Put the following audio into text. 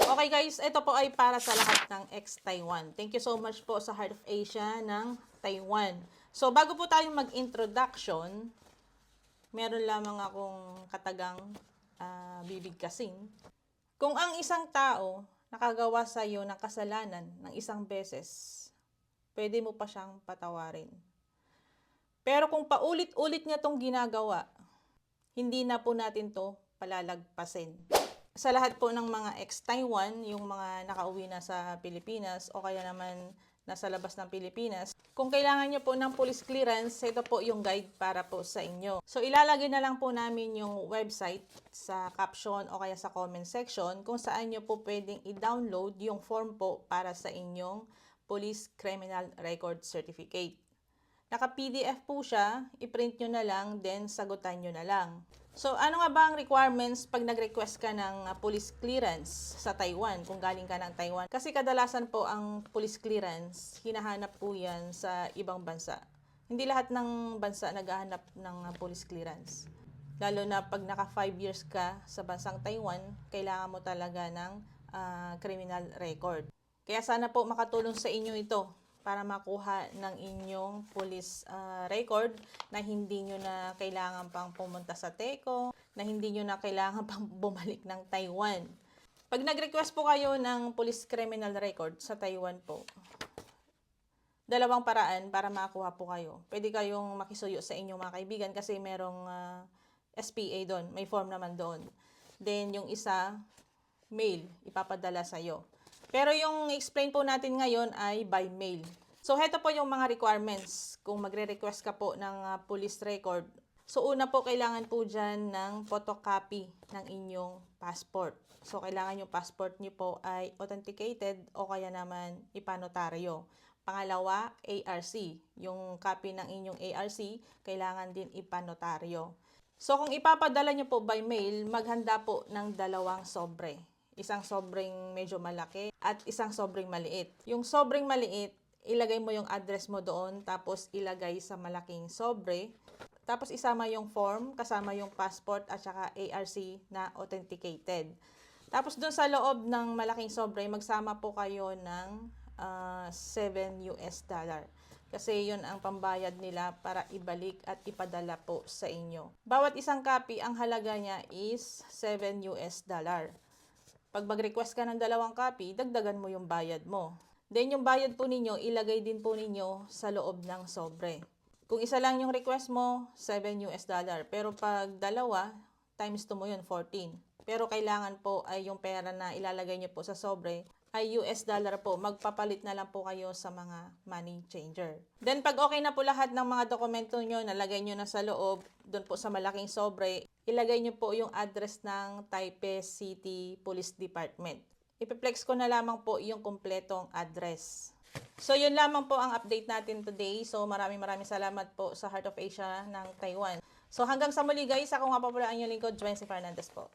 Okay guys, ito po ay para sa lahat ng ex-Taiwan. Thank you so much po sa Heart of Asia ng Taiwan. So, bago po tayong mag-introduction, meron lamang akong katagang bibigkasin. Kung ang isang tao nakagawa sa iyo ng kasalanan ng isang beses, pwede mo pa siyang patawarin. Pero kung paulit-ulit niya tong ginagawa, hindi na po natin to palalagpasin. Sa lahat po ng mga ex-Taiwan, yung mga nakauwi na sa Pilipinas o kaya naman nasa labas ng Pilipinas, kung kailangan nyo po ng police clearance, ito po yung guide para po sa inyo. So ilalagay na lang po namin yung website sa caption o kaya sa comment section kung saan nyo po pwedeng i-download yung form po para sa inyong Police Criminal Record Certificate. Naka-PDF po siya, i-print nyo na lang, then sagutan nyo na lang. So, ano nga ba ang requirements pag nag-request ka ng police clearance sa Taiwan, kung galing ka ng Taiwan? Kasi kadalasan po ang police clearance, hinahanap po yan sa ibang bansa. Hindi lahat ng bansa naghahanap ng police clearance. Lalo na pag naka 5 years ka sa bansang Taiwan, kailangan mo talaga ng criminal record. Kaya sana po makatulong sa inyo ito para makuha ng inyong police record na hindi nyo na kailangan pang pumunta sa TECO, na hindi nyo na kailangan pang bumalik ng Taiwan. Pag nag-request po kayo ng police criminal record sa Taiwan po, dalawang paraan para makuha po kayo. Pwede kayong makisuyo sa inyong mga kaibigan kasi merong SPA doon, may form naman doon. Then yung isa, mail, ipapadala sa'yo. Pero yung explain po natin ngayon ay by mail. So, heto po yung mga requirements kung magre-request ka po ng police record. So, una po, kailangan po dyan ng photocopy ng inyong passport. So, kailangan yung passport nyo po ay authenticated o kaya naman ipanotaryo. Pangalawa, ARC. Yung copy ng inyong ARC, kailangan din ipanotaryo. So, kung ipapadala nyo po by mail, maghanda po ng dalawang sobre. Isang sobrang medyo malaki at isang sobrang maliit. Yung sobrang maliit, ilagay mo yung address mo doon, tapos ilagay sa malaking sobre. Tapos isama yung form, kasama yung passport at saka ARC na authenticated. Tapos doon sa loob ng malaking sobre, magsama po kayo ng $7. Kasi yun ang pambayad nila para ibalik at ipadala po sa inyo. Bawat isang copy, ang halaga niya is $7. Pag mag-request ka ng dalawang copy, dagdagan mo yung bayad mo. Then yung bayad po ninyo, ilagay din po ninyo sa loob ng sobre. Kung isa lang yung request mo, $7. Pero pag dalawa, times 2 mo yun, 14. Pero kailangan po ay yung pera na ilalagay nyo po sa sobre ay US dollar po. Magpapalit na lang po kayo sa mga money changer. Then pag okay na po lahat ng mga dokumento nyo, nalagay nyo na sa loob, doon po sa malaking sobre, ilagay nyo po yung address ng Taipei City Police Department. Ipiplex ko na lamang po yung kumpletong address. So yun lamang po ang update natin today. So maraming salamat po sa Heart of Asia ng Taiwan. So hanggang sa muli guys, ako nga po pala ang inyong lingkod, Joancy Fernandez po.